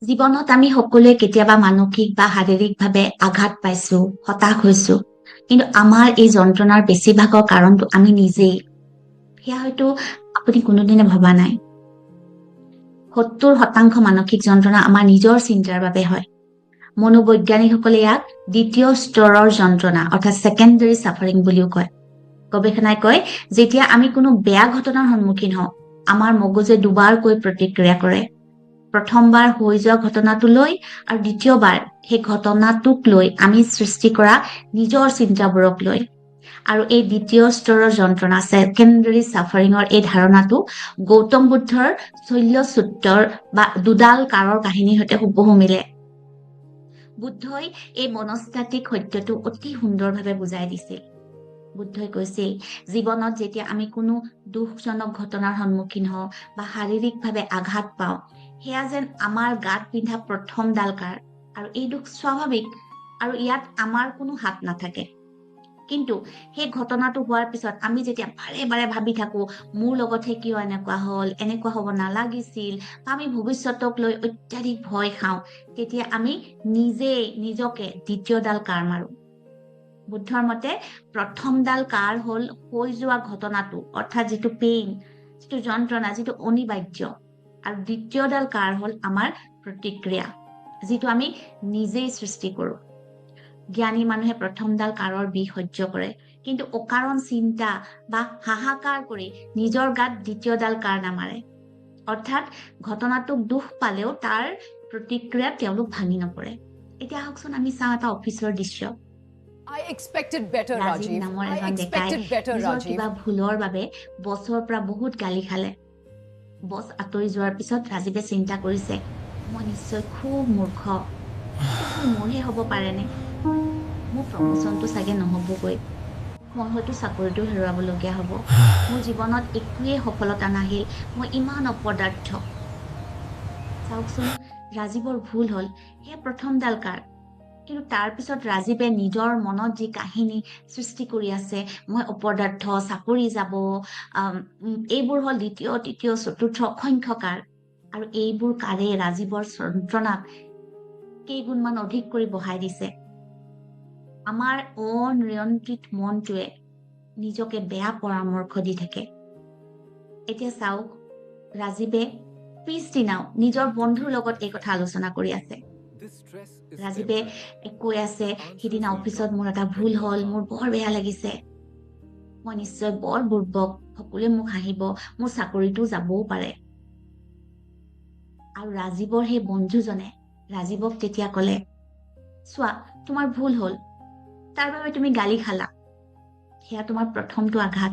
জীৱনত আমি সকলোৱে কেতিয়াবা মানসিক বা শাৰীৰিকভাৱে আঘাত পাইছো, হতাশ হৈছো। কিন্তু আমাৰ এই যন্ত্ৰণাৰ বেছিভাগৰ কাৰণটো আমি নিজেই। সেয়া হয়তো আপুনি কোনোদিনে ভবা নাই। 70% মানসিক যন্ত্ৰণা আমাৰ নিজৰ চিন্তাৰ বাবে হয়। মনোবৈজ্ঞানিকসকলে ইয়াক দ্বিতীয় স্তৰৰ যন্ত্ৰণা অৰ্থাৎ ছেকেণ্ডাৰী ছাফাৰিং বুলিও কয়। গৱেষণাই কয়, যেতিয়া আমি কোনো বেয়া ঘটনাৰ সন্মুখীন হওঁ, আমাৰ মগজুৱে দুবাৰকৈ প্ৰতিক্ৰিয়া কৰে। প্ৰথমবাৰ হৈ যোৱা ঘটনাটোলৈ আৰু দ্বিতীয়বাৰ সেই ঘটনাটোক লৈ আমি সৃষ্টি কৰা নিজৰ চিন্তাবোৰক লৈ। আৰু এই দ্বিতীয় স্তৰৰ যন্ত্ৰণা ছেকেণ্ডাৰী ছাফাৰিঙৰ এই ধাৰণাটো গৌতম বুদ্ধৰ শল্যসূত্ৰৰ বা দুডাল কাঁড়ৰ কাহিনীৰ সৈতে হুবহু মিলে। বুদ্ধই এই মনস্তাত্ত্বিক সত্যটো অতি সুন্দৰভাৱে বুজাই দিছিল। বুদ্ধই কৈছিল, জীৱনত যেতিয়া আমি কোনো দুখজনক ঘটনাৰ সন্মুখীন হওঁ বা শাৰীৰিকভাৱে আঘাত পাওঁ, সেয়া যেন আমাৰ গাত পিন্ধা প্ৰথমডাল কাঁড়। আৰু এই দুখ স্বাভাৱিক আৰু ইয়াত আমাৰ কোনো হাত নাথাকে। কিন্তু সেই ঘটনাটো হোৱাৰ পিছত আমি যেতিয়া বাৰে বাৰে ভাবি থাকো, মোৰ লগতহে কিয় এনেকুৱা হ'ল, এনেকুৱা হ'ব নালাগিছিল, বা আমি ভৱিষ্যতক লৈ অত্যাধিক ভয় খাওঁ, তেতিয়া আমি নিজেই নিজকে দ্বিতীয়ডাল কাঁড় মাৰো। বুদ্ধৰ মতে প্ৰথমডাল কাঁড় হ'ল হৈ যোৱা ঘটনাটো, অৰ্থাৎ যিটো পেইন, যিটো যন্ত্ৰণা, যিটো অনিবাৰ্য। আৰু দ্বিতীয়ডাল কাঁড় হ'ল আমাৰ প্ৰতিক্ৰিয়া, যিটো আমি নিজেই সৃষ্টি কৰোঁ। জ্ঞানী মানুহে প্ৰথমডাল কাঁড়ৰ বিষ সহ্য কৰে, কিন্তু অকাৰণ চিন্তা বা হাহাকাৰ কৰি নিজৰ গাত দ্বিতীয়ডাল কাঁড় নামাৰে। অৰ্থাৎ ঘটনাটোক দুখ পালেও তাৰ প্ৰতিক্ৰিয়াত তেওঁলোক ভাঙি নপৰে। এতিয়া আহকচোন আমি চাওঁ এটা অফিচৰ দৃশ্য। I expected better, Rajiv Rajiv. নামৰ I এজন ডেকাই expected better, নিজৰ Rajiv. কিবা ভুলৰ বাবে বছৰ পৰা বহুত গালি খালে। বছ আঁতৰি যোৱাৰ পিছত ৰাজীৱে চিন্তা কৰিছে, মই নিশ্চয় খুব মূৰ্খ। এইটো ভুল মোৰহে হ'ব পাৰেনে? মোৰ প্ৰমোচনটো চাগে নহ'বগৈ। মই হয়তো চাকৰিটো হেৰুৱাবলগীয়া হ'ব। মোৰ জীৱনত একোৱেই সফলতা নাহিল। মই ইমান অপদাৰ্থ। চাওকচোন, ৰাজীৱৰ ভুল হ'ল সেয়া প্ৰথমডাল কাঁড়। কিন্তু তাৰ পিছত ৰাজীৱে নিজৰ মনত যি কাহিনী সৃষ্টি কৰি আছে, মই অপদাৰ্থ, চাকৰি যাব, এইবোৰ হ'ল দ্বিতীয়, তৃতীয়, চতুৰ্থ অসংখ্য কাঁড়। আৰু এইবোৰ কাঁড়ে ৰাজীৱৰ যন্ত্ৰণাক কেইগুণমান অধিক কৰি বঢ়াই দিছে। আমাৰ অনিয়ন্ত্ৰিত মনটোৱে নিজকে বেয়া পৰামৰ্শ দি থাকে। এতিয়া চাওক, ৰাজীৱে পিছদিনাও নিজৰ বন্ধুৰ লগত এই কথা আলোচনা কৰি আছে। ৰাজীৱে কৈ আছে, সিদিনা অফিচত মোৰ এটা ভুল হ'ল, মোৰ বৰ বেয়া লাগিছে। মই নিশ্চয় বৰ বুৰ্বক, সকলোৱে মোক হাঁহিব, মোৰ চাকৰিটো যাবও পাৰে। আৰু ৰাজীৱৰ সেই বন্ধুজনে ৰাজীৱক তেতিয়া ক'লে, চোৱা, তোমাৰ ভুল হ'ল, তাৰ বাবে তুমি গালি খালা, সেয়া তোমাৰ প্ৰথমটো আঘাত।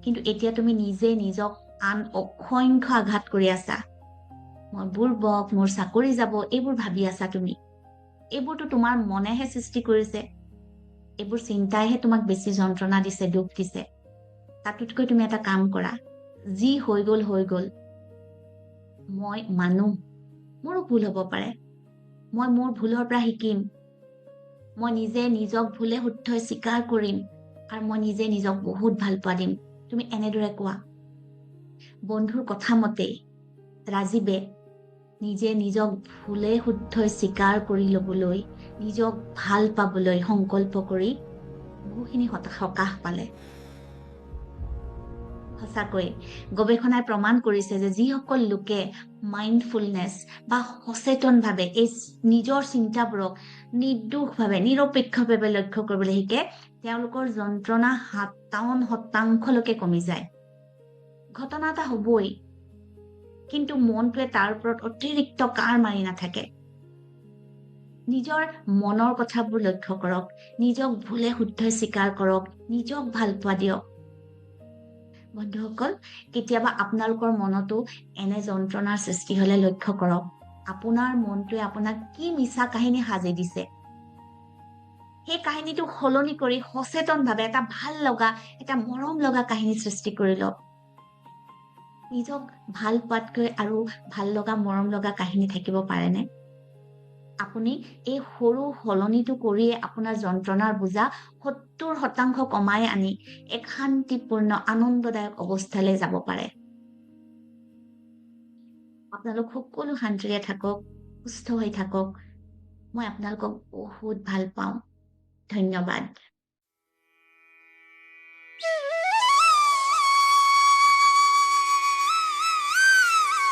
কিন্তু এতিয়া তুমি নিজে নিজক আন অসংখ্য আঘাত কৰি আছা। মই বুৰ্বক, মোৰ চাকৰি যাব, এইবোৰ ভাবি আছা তুমি। এইবোৰতো তোমাৰ মনেহে সৃষ্টি কৰিছে। এইবোৰ চিন্তাইহে তোমাক বেছি যন্ত্ৰণা দিছে, দুখ দিছে। তাতোতকৈ তুমি এটা কাম কৰা, যি হৈ গ'ল হৈ গ'ল। মই মানো মোৰো ভুল হ'ব পাৰে। মই মোৰ ভুলৰ পৰা শিকিম। মই নিজে নিজক ভুলে শুদ্ধই স্বীকাৰ কৰিম, আৰু মই নিজে নিজক বহুত ভাল পোৱা দিম। তুমি এনেদৰে কোৱা। বন্ধুৰ কথা মতেই ৰাজীৱে নিজে নিজক ভুলে শুদ্ধই স্বীকাৰ কৰি ল'বলৈ, নিজক ভাল পাবলৈ সংকল্প কৰি বহুখিনি সকাহ পালে। সঁচাকৈ গৱেষণাই প্ৰমাণ কৰিছে যে যিসকল লোকে মাইণ্ডফুলনেছ বা সচেতনভাৱে এই নিজৰ চিন্তাবোৰক নিৰ্দোষভাৱে, নিৰপেক্ষভাৱে লক্ষ্য কৰিবলৈ শিকে, তেওঁলোকৰ যন্ত্ৰণা 57% কমি যায়। ঘটনা এটা হ'বই, কিন্তু মনটোৱে তাৰ ওপৰত অতিৰিক্ত কাঁড় মাৰি নাথাকে। নিজৰ মনৰ কথাবোৰ লক্ষ্য কৰক, নিজক ভুলে শুদ্ধই স্বীকাৰ কৰক, নিজক ভাল পোৱা দিয়ক। বন্ধুসকল, কেতিয়াবা আপোনালোকৰ মনতো এনে যন্ত্ৰণাৰ সৃষ্টি হলে লক্ষ্য কৰক, আপোনাৰ মনটোৱে আপোনাক কি মিছা কাহিনী সাজি দিছে। সেই কাহিনীটো সলনি কৰি সচেতনভাৱে এটা ভাল লগা, এটা মৰম লগা কাহিনী সৃষ্টি কৰি লওক। নিজক ভাল পোৱাতকৈ আৰু ভাল লগা, মৰম লগা কাহিনী থাকিব পাৰেনে? আপুনি এই সৰু সলনিটো কৰিয়ে আপোনাৰ যন্ত্ৰণাৰ বোজা 70% কমাই আনি এক শান্তিপূৰ্ণ, আনন্দদায়ক অৱস্থালৈ যাব পাৰে। আপোনালোক সকলো শান্তিৰে থাকক। সুস্থ হৈ থাকক। মই আপোনালোকক বহুত ভাল পাওঁ। ধন্যবাদ।